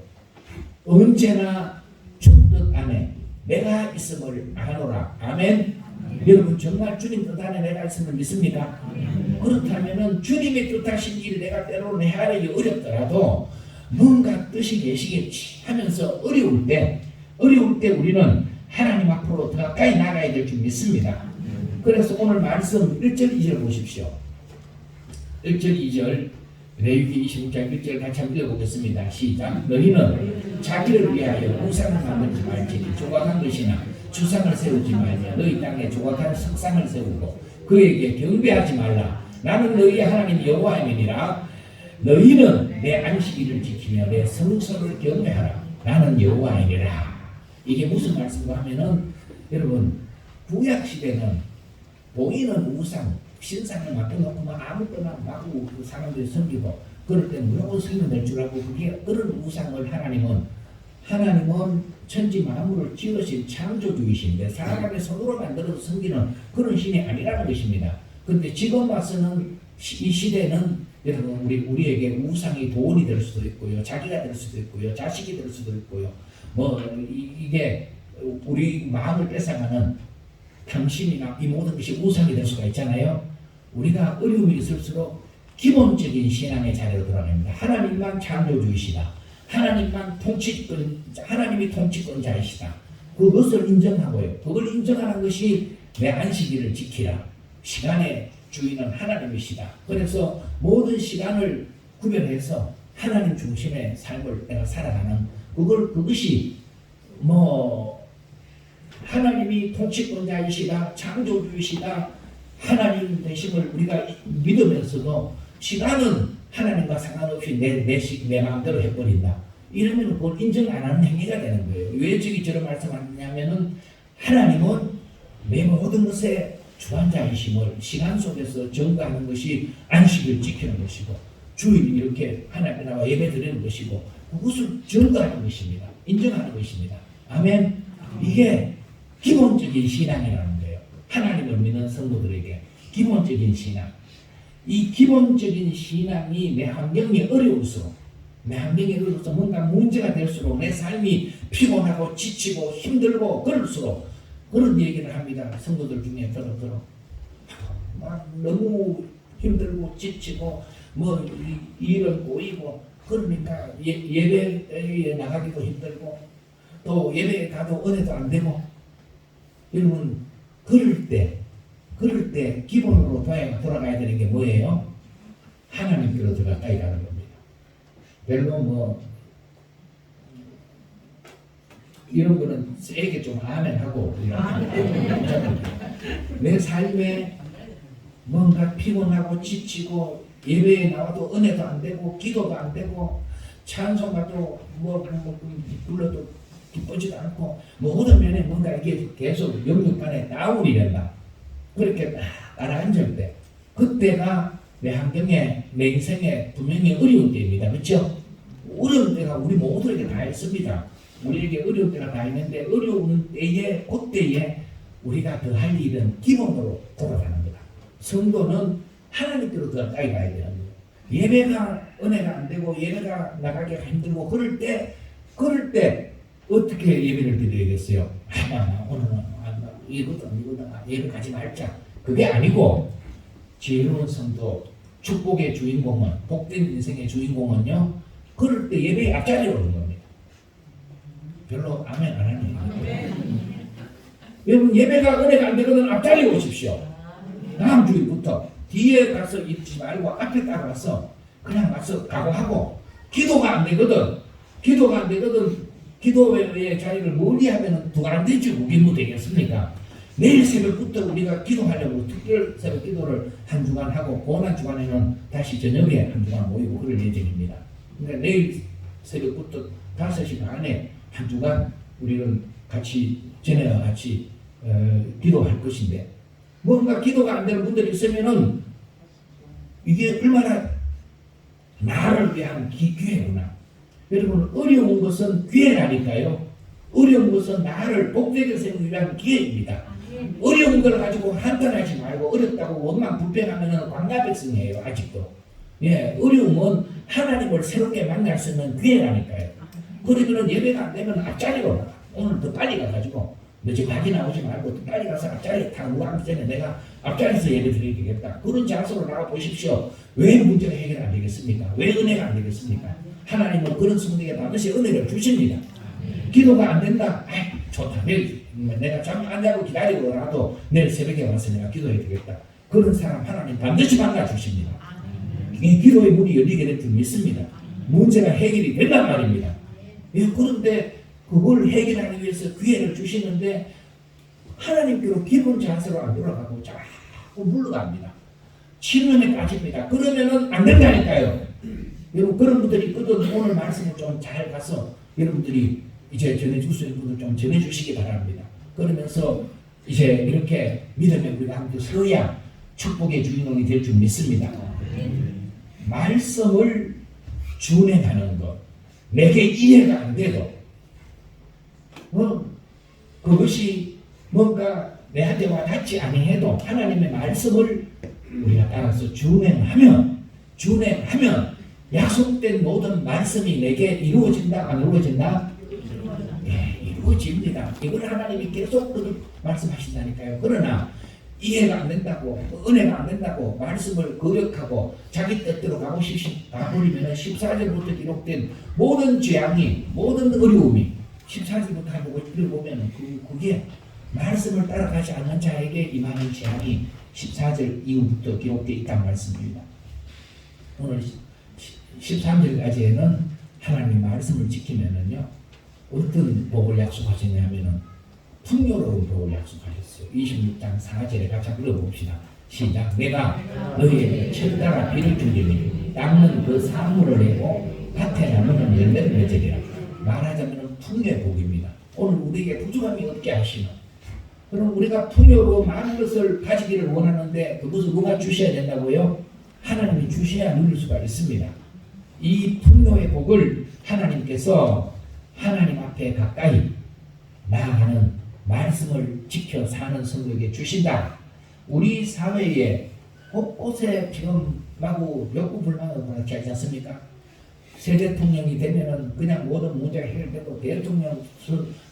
A: 언제나 주 뜻 안에 내가 있음을 아노라. 아멘. 여러분 정말 주님 뜻 안에 내가 있음을 믿습니까? 그렇다면은 주님이 뜻하신 일 내가 때로는 헤아리기 어렵더라도 뭔가 뜻이 계시겠지 하면서 어려울 때 우리는 하나님 앞으로 더 가까이 나가야 될 줄 믿습니다. 그래서 오늘 말씀 1절 2절 보십시오. 1절 2절 레위기 26장 1절 같이 한번 읽어보겠습니다. 시작. 너희는 자기를 위하여 우상을 만들지 말지니 조각한 것이나 주상을 세우지 말며 너희 땅에 조각한 석상을 세우고 그에게 경배하지 말라. 나는 너희 하나님 여호와이니라. 너희는 내 안식일을 지키며 내 성소를 경배하라. 나는 여호와이니라. 이게 무슨 말씀인가 하면은 여러분 구약 시대는 보이는 우상 신상을 맡겨놓고 막 아무거나 마구 그 사람들이 섬기고 그럴 때 무조건 승리될 줄 알고 그게 그런 우상을 하나님은 천지 만물을 지으신 창조주이신데 사람의 손으로 만들어서 섬기는 그런 신이 아니라는 것입니다. 그런데 지금 와서는 이 시대는 여러분 우리에게 우상이 돈이 될 수도 있고요, 자기가 될 수도 있고요, 자식이 될 수도 있고요. 이게 우리 마음을 뺏어가는 당신이나 이 모든 것이 우상이 될 수가 있잖아요. 우리가 어려움이 있을수록 기본적인 신앙의 자리로 돌아갑니다. 하나님만 창조주이시다. 하나님이 통치권자이시다. 그것을 인정하고요. 그걸 인정하는 것이 내 안식일을 지키라. 시간의 주인은 하나님이시다. 그래서 모든 시간을 구별해서 하나님 중심의 삶을 내가 살아가는 그것이 하나님이 통치권자이시다, 창조주이시다, 하나님 되심을 우리가 믿으면서도 시간은 하나님과 상관없이 내 마음대로 해버린다. 이러면 그걸 인정 안 하는 행위가 되는 거예요. 왜 저런 말씀하냐면은 하나님은 내 모든 것에 주관자이심을 시간 속에서 증거하는 것이 안식을 지키는 것이고 주일 이렇게 하나님 나와 예배 드리는 것이고 그것을 증거하는 것입니다. 인정하는 것입니다. 아멘. 이게 기본적인 신앙이라는 거예요. 하나님을 믿는 성도들에게 기본적인 신앙. 이 기본적인 신앙이 내 환경이 어려울수록 뭔가 문제가 될수록 내 삶이 피곤하고 지치고 힘들고 그럴수록 그런 얘기를 합니다. 성도들 중에 들어 막 너무 힘들고 지치고 일은 꼬이고 그러니까 예배에 나가기도 힘들고 또 예배에 가도 은혜도 안 되고 여러분 그럴 때 기본으로 돌아가야 되는 게 뭐예요? 하나님께로 더 가까이 가는 겁니다. 별로 이런 거는 세게 좀 아멘하고 내 삶에 뭔가 피곤하고 지치고 예배에 나와도 은혜도 안 되고 기도도 안 되고 찬송가도 불러도 기쁘지도 않고 모든 면에 뭔가 이게 계속 영육간에 다운이 된다. 그렇게 딱 가라앉을 때 그때가 내 환경에 내 인생에 분명히 어려운 때입니다. 그렇죠? 어려운 때가 우리 모두에게 다 있습니다. 우리에게 어려운 때가 다 있는데 어려운 때에 그때에 우리가 더 할 일은 기본으로 돌아가는 거다. 성도는 하나님께로 더 가까이 가야 되는 거예요. 예배가 은혜가 안 되고 예배가 나가기가 힘들고 그럴 때 어떻게 예배를 드려야겠어요? 오늘은 이거든 예배 가지 말자. 그게 아니고 지혜로운 성도 축복의 주인공은 복된 인생의 주인공은요. 그럴 때 예배에 앞자리에 오는 겁니다. 별로 아멘 안 하네요. 여러분 예배가 은혜가 안 되거든 앞자리에 오십시오. 다음 주일부터 뒤에 가서 있지 말고 앞에 따라가서 그냥 와서 각오하고 기도가 안 되거든 기도의 자리를 멀리 하면 더 안 되지 그게 뭐 되겠습니까? 내일 새벽부터 우리가 기도하려고 특별 새벽 기도를 한 주간 하고 고난 주간에는 다시 저녁에 한 주간 모이고 그럴 예정입니다. 그러니까 내일 새벽부터 5시 반에 한 주간 우리는 같이 전에와 같이 기도할 것인데 뭔가 기도가 안 되는 분들이 있으면은 이게 얼마나 나를 위한 기회구나. 여러분 어려운 것은 기회라니까요. 어려운 것은 나를 복되게 세우기 위한 기회입니다. 어려운 걸 가지고 한탄하지 말고 어렵다고 원망 불평하면 광야백성이에요. 아직도. 예, 어려움은 하나님을 새롭게 만날 수 있는 기회라니까요. 그러면 예배가 안 되면 앞자리로 나가. 오늘 더 빨리 가가지고 너 지금 가지 나오지 말고 더 빨리 가서 앞자리에 타 누가 전에 내가 앞자리에서 예배 드리겠다. 그런 장소로 나가 보십시오. 왜 문제가 해결 안 되겠습니까? 왜 은혜가 안 되겠습니까? 하나님은 그런 성도에게 반드시 은혜를 주십니다. 기도가 안 된다. 좋다. 내가 잠 안 자고 기다리고라도 내일 새벽에 와서 내가 기도해야 되겠다. 그런 사람 하나님 반드시 만나 주십니다. 이 기도의 문이 열리게 될 줄 믿습니다. 문제가 해결이 된단 말입니다. 그런데 그걸 해결하기 위해서 기회를 주시는데 하나님께로 기본 자세로 안 돌아가고 자꾸 물러갑니다. 침륜에 빠집니다. 그러면은 안 된다니까요. 여러분 그런 분들이 있거든. 오늘 말씀을 좀 잘 가서 여러분들이 이제 전해줄 수 있는 분들 좀 전해주시기 바랍니다. 그러면서 이제 이렇게 믿음의 우리가 함께 서야 축복의 주인공이 될 줄 믿습니다. 말씀을 준행하는 것, 내게 이해가 안 돼도 그것이 뭔가 내한테 와닿지 아니해도 하나님의 말씀을 우리가 따라서 준행하면 약속된 모든 말씀이 내게 이루어진다 안 이루어진다? 예, 이루어집니다. 이걸 하나님이 계속 말씀하신다니까요. 그러나 이해가 안 된다고 은혜가 안 된다고 말씀을 거역하고 자기 뜻대로 가버리면 14절부터 기록된 모든 재앙이 모든 어려움이 14절부터 한번 읽어보면 그게 말씀을 따라가지 않는 자에게 임하는 재앙이 14절 이후부터 기록되어 있다는 말씀입니다. 오늘 13절까지는 하나님 말씀을 지키면은요 어떤 복을 약속하셨냐면은 풍요로운 복을 약속하셨어요. 26장 4절에 같이 읽어봅시다. 시작. 내가 너희에게 철다라 비를 주리니 땅은 그 사물을 내고 밭에 나무는 열매를 맺으리라. 말하자면 풍요의 복입니다. 오늘 우리에게 부족함이 없게 하시는 그럼 우리가 풍요로 많은 것을 가지기를 원하는데 그것을 누가 주셔야 된다고요? 하나님이 주셔야 누릴 수가 있습니다. 이 풍요의 복을 하나님께서 하나님 앞에 가까이 나아가는 말씀을 지켜 사는 성도에게 주신다. 우리 사회에 곳곳에 지금 마구 욕구불만을 보내지 않지 않습니까? 새 대통령이 되면은 그냥 모든 문제가 해결되고 대통령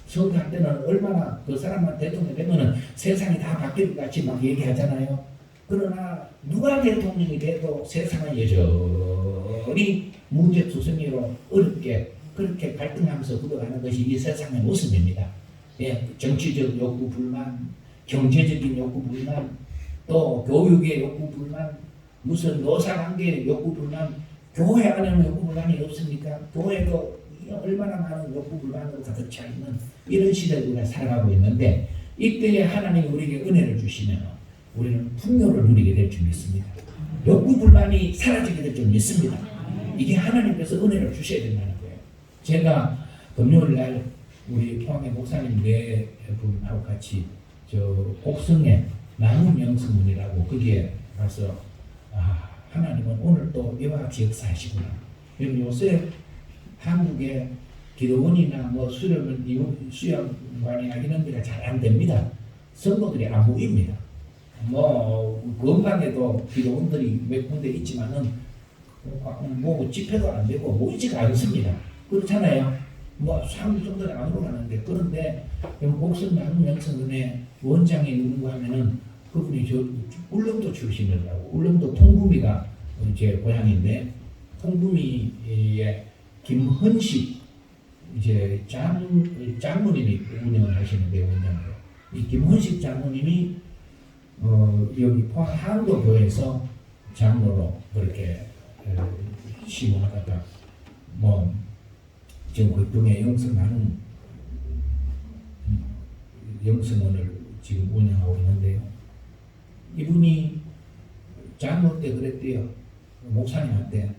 A: 선거할 때는 얼마나 그 사람만 대통령 되면은 세상이 다 바뀔 것 같이 막 얘기하잖아요. 그러나 누가 대통령이 돼도 세상은 여전히 문제투성이로 어렵게 그렇게 갈등하면서 굴러가는 것이 이 세상의 모습입니다. 예, 정치적 욕구 불만, 경제적인 욕구 불만, 또 교육의 욕구 불만, 무슨 노사관계의 욕구 불만, 교회 안에는 욕구 불만이 없습니까? 교회도 얼마나 많은 욕구 불만으로 가득 차 있는 이런 시대를 우리가 살아가고 있는데 이때에 하나님이 우리에게 은혜를 주시면 우리는 풍요를 누리게 될 줄 믿습니다. 욕구 불만이 사라지게 될 줄 믿습니다. 이게 하나님께서 은혜를 주셔야 된다는 거예요. 제가 금요일 날 우리 포항의 목사님 네 분하고 같이 저 곡성에 나눔영성문이라고 거기에 가서 하나님은 오늘 또 이와 같이 역사하시구나. 여러분 요새 한국에 기도원이나 뭐 수영관이나 이런 데가 잘 안 됩니다. 성도들이 안 모입니다. 뭐 건강에도 기도원들이 몇 군데 있지만은 뭐 집회도 안 되고 모이지가 않습니다. 그렇잖아요. 뭐 한국 정도는 안 오가는데 그런데 곡성 나눔영성문의 원장이 누군가 하면은 그분이 저 울릉도 출신이라고. 울릉도 통구미가 제 고향인데 통구미의 김헌식 이제 장모님이 운영을 하시는데 원장으로 이 김헌식 장모님이 여기 포항 한도교회에서 장로로 그렇게 시원을 갖다 뭐 지금 그 등에 영성원을 지금 운영하고 있는데요. 이분이 장로 때 그랬대요. 목사님한테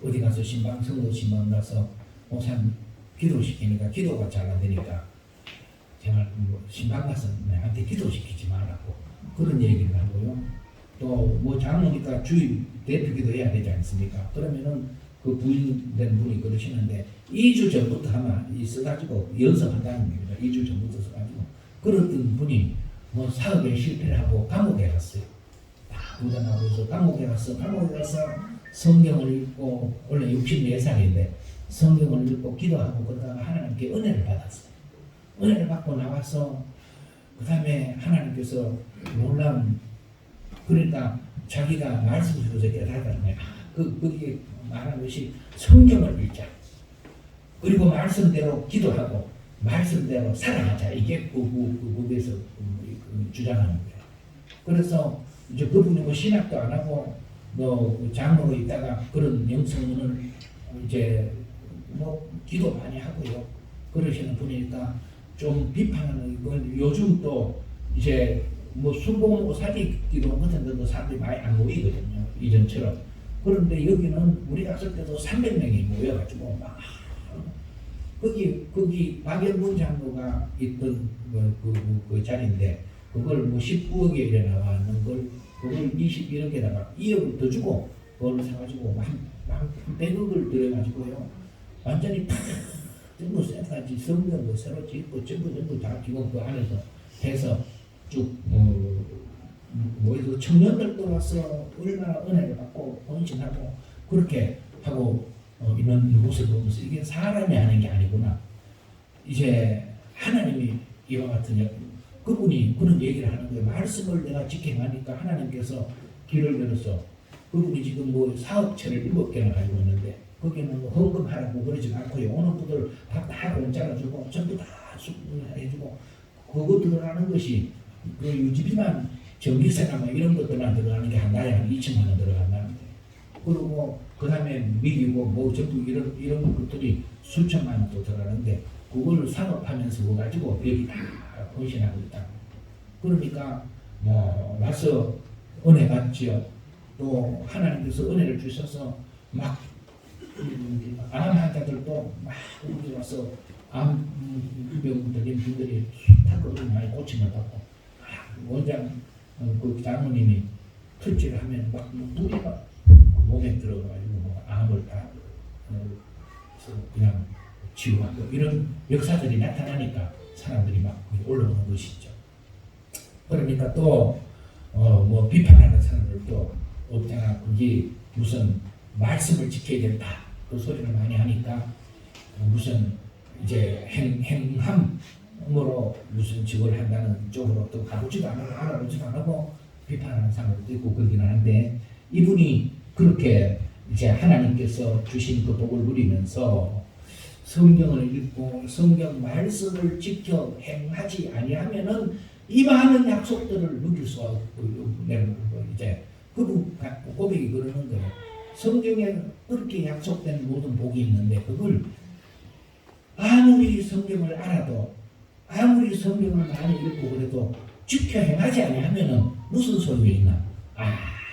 A: 어디 가서 성도 신방 가서 목사님 기도시키니까 기도가 잘 안 되니까 정말 신방 가서 나한테 기도시키지 말라고 그런 얘기를 하고요. 또 뭐 장로니까 주일 대표 기도해야 되지 않습니까? 그러면은 그 부인된 분이 그러시는데 2주 전부터 아마 써가지고 연습한다는 겁니다. 2주 전부터 써가지고 그랬던 분이 뭐 사업에 실패를 하고 감옥에 갔어요. 다 부담하고 해서 감옥에 가서 성경을 읽고 원래 64살인데 성경을 읽고 기도하고 그러다가 하나님께 은혜를 받았어요. 은혜를 받고 나와서 그 다음에 하나님께서 놀라운 그러니까 자기가 말씀을 주셔서 깨달았다는 거예요. 거기에 말하는 것이 성경을 읽자. 그리고 말씀대로 기도하고 말씀대로 살아가자. 이게 거기에서 주장하는 거예요. 그래서 이제 그분이 뭐 신학도 안 하고 뭐 장로로 있다가 그런 영성문을 이제 뭐 기도 많이 하고요. 그러시는 분이니까 좀 비판하는 건 요즘 또 이제 뭐 순복음하고 사직기도 같은 데도 사람들이 많이 안 모이거든요. 이전처럼. 그런데 여기는 우리 갔을 때도 300명이 모여가지고 막 거기 박연문 장로가 있던 그 자리인데 그걸 뭐 19억에 이래 나왔는 걸 그걸 21억에다가 2억을 더 주고 그걸 사가지고 한 100억을 들여가지고요. 완전히 탁 전부 센터지 성경도 새로 짓고 전부 다 지금 그 안에서 해서 쭉 모여서 청년들도 와서 얼마나 은혜를 받고 헌신하고 그렇게 하고 있는 모습을 보면서 이게 사람이 하는 게 아니구나. 이제 하나님이 이와 같은 그분이 그런 얘기를 하는 거예요. 말씀을 내가 지켜가니까 하나님께서 길을 열어서 그분이 지금 뭐 사업체를 7개나 가지고 있는데 거기는 뭐 헌금하라고 그러지 않고요. 오는 분들 다 공짜로 주고 전부 다 해주고 그거 들어가는 것이 그 유지비만 전기세나 이런 것들만 들어가는 게 한 달에 한 2천만 원 들어간다는 거예요. 그리고 그 다음에 미기고 뭐 전부 이런 것들이 수천만 원 또 들어가는데 그걸 산업하면서 그거 가지고 여기 다 헌신하고 있다. 그러니까 뭐 와서 은혜 받지요. 또 하나님께서 은혜를 주셔서 막 암 환자들도 막 우리 와서 암병 들린 분들이 탁을 많이 고침을 받고 원장 그 장모님이 투치를 하면 막 물이 막 몸에 들어가지고 뭐 암을 다 그냥 치유하고 이런 역사들이 나타나니까 사람들이 막 올라오는 것이죠. 그러니까 또 뭐 비판하는 사람들도 없잖아. 그게 무슨 말씀을 지켜야 된다 그 소리를 많이 하니까 무슨 이제 행함으로 무슨 직을 한다는 쪽으로 또 가보지도 않고 알아보지도 않고 비판하는 사람들도 있고 그러긴 하는데 이분이 그렇게 이제 하나님께서 주신 그 복을 누리면서 성경을 읽고 성경 말씀을 지켜 행하지 아니하면은 이 많은 약속들을 누릴 수 없고 이제 그분 고백이 그러는 거예요. 성경에 그렇게 약속된 모든 복이 있는데 그걸 아무리 성경을 알아도 아무리 성경을 많이 읽고 그래도 지켜 행하지 아니하면은 무슨 소용이 있나?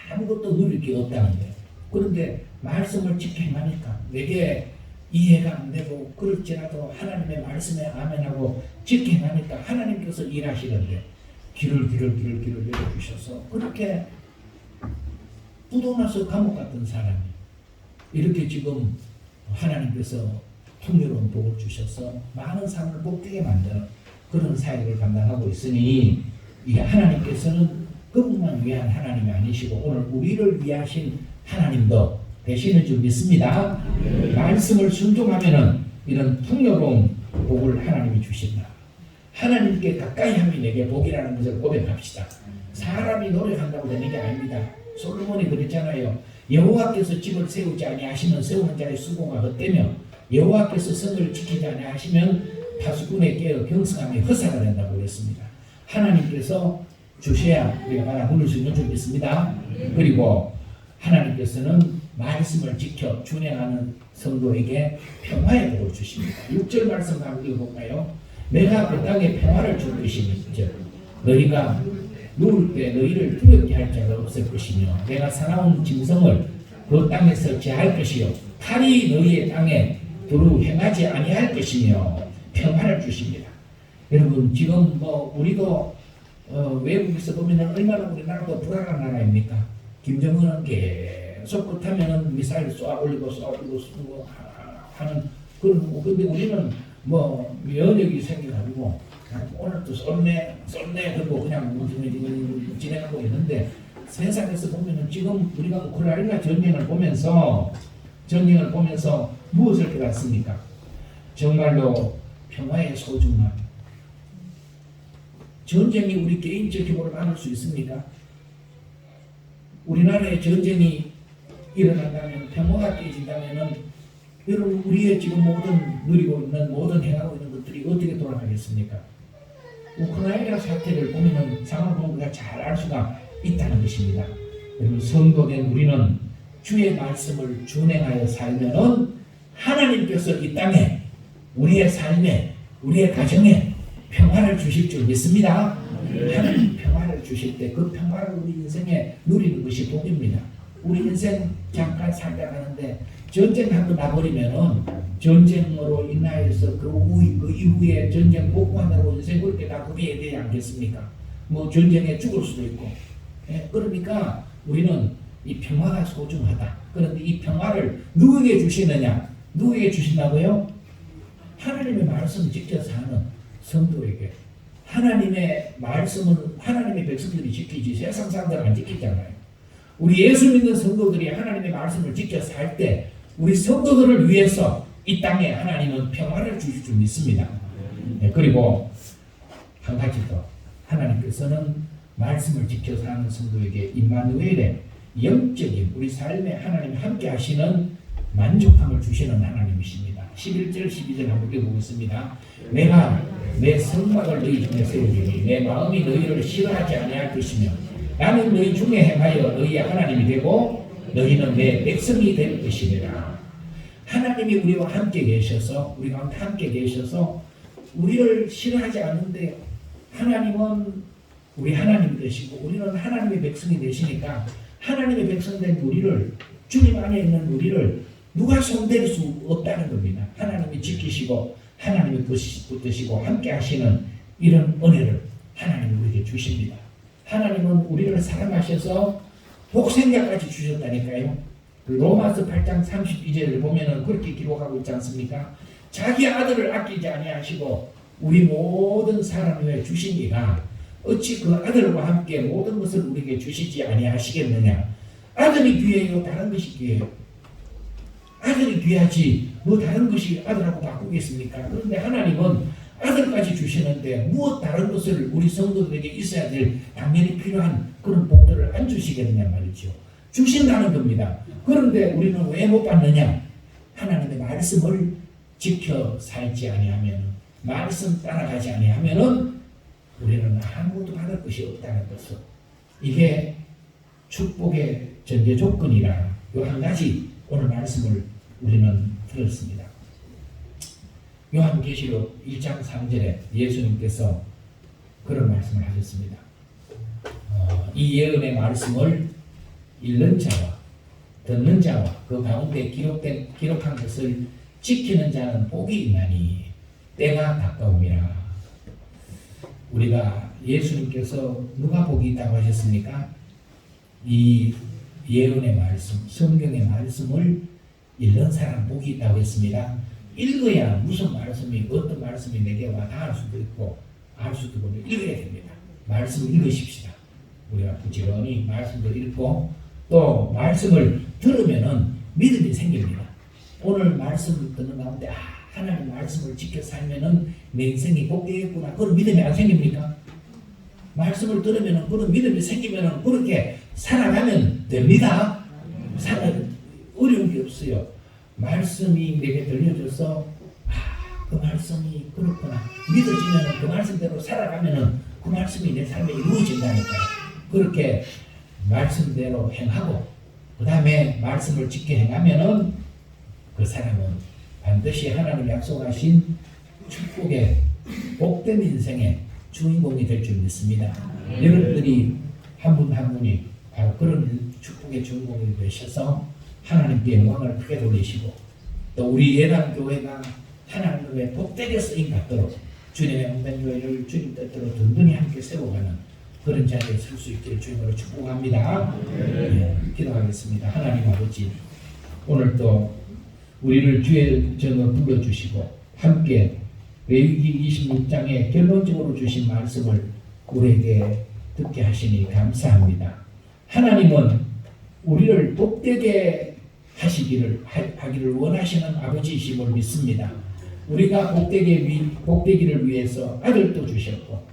A: 아무것도 누릴 게 없다는 거예요. 그런데 말씀을 지켜 행하니까 내게 이해가 안 되고 그럴지라도 하나님의 말씀에 아멘하고 지켜 행하니까 하나님께서 일하시는데 길을 열어주셔서 그렇게 부도나서 감옥 갔던 사람이 이렇게 지금 하나님께서 풍요로운 복을 주셔서 많은 사람을 복되게 만드는 그런 사역을 감당하고 있으니 이게 하나님께서는 그분만 위한 하나님이 아니시고 오늘 우리를 위하신 하나님도 되시는 줄 믿습니다. 말씀을 순종하면은 이런 풍요로운 복을 하나님이 주신다. 하나님께 가까이 함이 내게 복이라는 것을 고백합시다. 사람이 노력한다고 되는 게 아닙니다. 솔로몬이 그랬잖아요. 여호와께서 집을 세우지 아니하시면 세우는 자의 수고가 헛되며 여호와께서 성을 지키지 아니하시면 파수꾼에 깨어 경성함이 헛사가 된다고 그랬습니다. 하나님께서 주셔야 우리가 바라 누릴 수 있는 줄 믿습니다. 그리고 하나님께서는 말씀을 지켜 준행하는 성도에게 평화의 복을 주십니다. 6절 말씀 한번 읽어볼까요? 내가 그 땅에 평화를 줄 것이니 너희가 누울 때 너희를 두렵게 할 자가 없을 것이며 내가 사나운 짐승을 그 땅에 설치할 것이요 칼이 너희의 땅에 두루 행하지 아니할 것이며 평화를 주십니다. 여러분 지금 우리도 외국에서 보면 얼마나 우리나라도 불안한 나라입니까? 김정은은 계속 그렇다면 미사일 쏘아 올리고 하는 그런 거. 근데 우리는 면역이 생겨가지고 오늘도 쏠네 그러고 그냥 진행하고 있는데 세상에서 보면은 지금 우리가 우크라이나 전쟁을 보면서 무엇을 깨닫습니까? 정말로 평화의 소중함. 전쟁이 우리 개인적 힘으로 막을 수 있습니까? 우리나라에 전쟁이 일어난다면 평화가 깨진다면은 여러분 우리의 지금 누리고 있는 행하고 있는 것들이 어떻게 돌아가겠습니까? 우크라이나 사태를 보면은 상황을 보면 우리가 잘 알 수가 있다는 것입니다. 여러분 성도된 우리는 주의 말씀을 준행하여 살면은 하나님께서 이 땅에 우리의 삶에 우리의 가정에 평화를 주실 줄 믿습니다. 하나님 평화를 주실 때 그 평화를 우리 인생에 누리는 것이 복입니다. 우리 인생 잠깐 살다 가는데 전쟁 한번 나버리면은 전쟁으로 인하여서 그 이후에 전쟁 복구하느라고 인생 그렇게 다 그게 되지 않겠습니까? 전쟁에 죽을 수도 있고. 그러니까 우리는 이 평화가 소중하다. 그런데 이 평화를 누구에게 주시느냐? 누구에게 주신다고요? 하나님의 말씀을 지켜 사는 성도에게. 하나님의 말씀은 하나님의 백성들이 지키지 세상 사람들은 안 지키잖아요. 우리 예수 믿는 성도들이 하나님의 말씀을 지켜 살 때 우리 성도들을 위해서 이 땅에 하나님은 평화를 주실 줄 믿습니다. 그리고 한 가지 더 하나님께서는 말씀을 지켜 사는 성도에게 임마누엘의 영적인 우리 삶에 하나님 함께 하시는 만족함을 주시는 하나님이십니다. 11절 12절 한번 읽어보겠습니다. 내가 내 성막을 너희 중에 세우리니 내 마음이 너희를 싫어하지 아니할 것이며 나는 너희 중에 행하여 너희의 하나님이 되고 너희는 내 백성이 될 것이니라. 하나님이 우리와 함께 계셔서 우리가 함께 계셔서 우리를 싫어하지 않는데 하나님은 우리 하나님 되시고 우리는 하나님의 백성이 되시니까 하나님의 백성된 우리를 주님 안에 있는 우리를 누가 손댈 수 없다는 겁니다. 하나님이 지키시고 하나님이 붙드시고 함께 하시는 이런 은혜를 하나님이 우리에게 주십니다. 하나님은 우리를 사랑하셔서 복생자까지 주셨다니까요. 로마서 8장 32절을 보면은 그렇게 기록하고 있지 않습니까? 자기 아들을 아끼지 아니하시고 우리 모든 사람 위에 주신 이가 어찌 그 아들과 함께 모든 것을 우리에게 주시지 아니하시겠느냐? 아들이 귀해요? 다른 것이 귀해요? 아들이 귀하지 다른 것이 아들하고 바꾸겠습니까? 그런데 하나님은 아들까지 주시는데 무엇 다른 것을 우리 성도들에게 있어야 될 당연히 필요한 그런 복들을 안 주시겠느냐 말이죠. 주신다는 겁니다. 그런데 우리는 왜 못 받느냐? 하나님의 말씀을 지켜 살지 아니하면, 말씀 따라가지 아니하면은 우리는 아무것도 받을 것이 없다는 것을. 이게 축복의 전제 조건이라 요 한 가지 오늘 말씀을 우리는 들었습니다. 요한계시록 1장 3절에 예수님께서 그런 말씀을 하셨습니다. 이 예언의 말씀을 읽는 자와 듣는 자와 그 가운데 기록한 것을 지키는 자는 복이 있나니 때가 가까움이라. 우리가 예수님께서 누가 복이 있다고 하셨습니까? 이 예언의 말씀, 성경의 말씀을 읽는 사람 복이 있다고 했습니다. 읽어야 무슨 말씀이 어떤 말씀이 내게 와 닿을 수도 있고 알 수도 있고 읽어야 됩니다. 말씀 읽으십시다. 우리가 부지런히 말씀도 읽고 또 말씀을 들으면은 믿음이 생깁니다. 오늘 말씀을 듣는 가운데 하나님 말씀을 지켜 살면은 내 인생이 복되겠구나. 그런 믿음이 안 생깁니까? 말씀을 들으면은 그런 믿음이 생기면은 그렇게 살아가면 됩니다. 어려운 게 없어요. 말씀이 내게 들려줘서 그 말씀이 그렇구나 믿어지면은 그 말씀대로 살아가면은 그 말씀이 내 삶에 이루어진다니까요. 그렇게 말씀대로 행하고 그 다음에 말씀을 지켜 행하면은 그 사람은 반드시 하나님 약속하신 축복의 복된 인생의 주인공이 될 줄 믿습니다. 여러분들이 한 분 한 분이 바로 그런 축복의 주인공이 되셔서 하나님께 영광을 크게 돌리시고 또 우리 예당교회가 하나님의 복되게 쓰임 받도록 주님의 홍단교회를 주님 뜻대로 든든히 함께 세워가는 그런 자리에 설 수 있기를 주님으로 축복합니다. 기도하겠습니다. 하나님 아버지, 오늘 또 우리를 주의 전으로 불러주시고 함께 레위기 26장에 결론적으로 주신 말씀을 우리에게 듣게 하시니 감사합니다. 하나님은 우리를 복되게 하기를 원하시는 아버지이심을 믿습니다. 우리가 복되기를 위해서 아들도 주셨고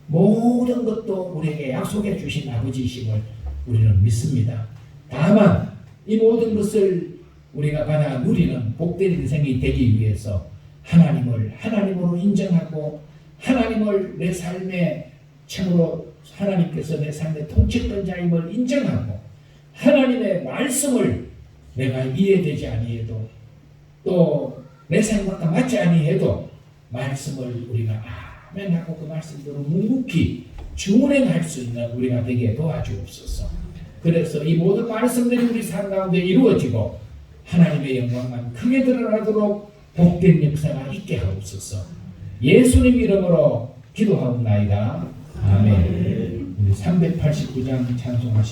A: 모든 것도 우리에게 약속해 주신 아버지이심을 우리는 믿습니다. 다만 이 모든 것을 우리가 받아 누리는 복된 인생이 되기 위해서 하나님을 하나님으로 인정하고 하나님을 내 삶에 참으로 하나님께서 내 삶의 통치권자임을 인정하고 하나님의 말씀을 내가 이해되지 아니해도 또 내 생각과 맞지 아니해도 말씀을 우리가 아멘하고 그 말씀대로 묵묵히 준행할 수 있는 우리가 되게 도와주옵소서. 그래서 이 모든 말씀들이 우리 삶 가운데 이루어지고 하나님의 영광만 크게 드러나도록 복된 역사가 있게 하옵소서. 예수님 이름으로 기도하옵나이다. 아멘. 우리 389장 찬송하시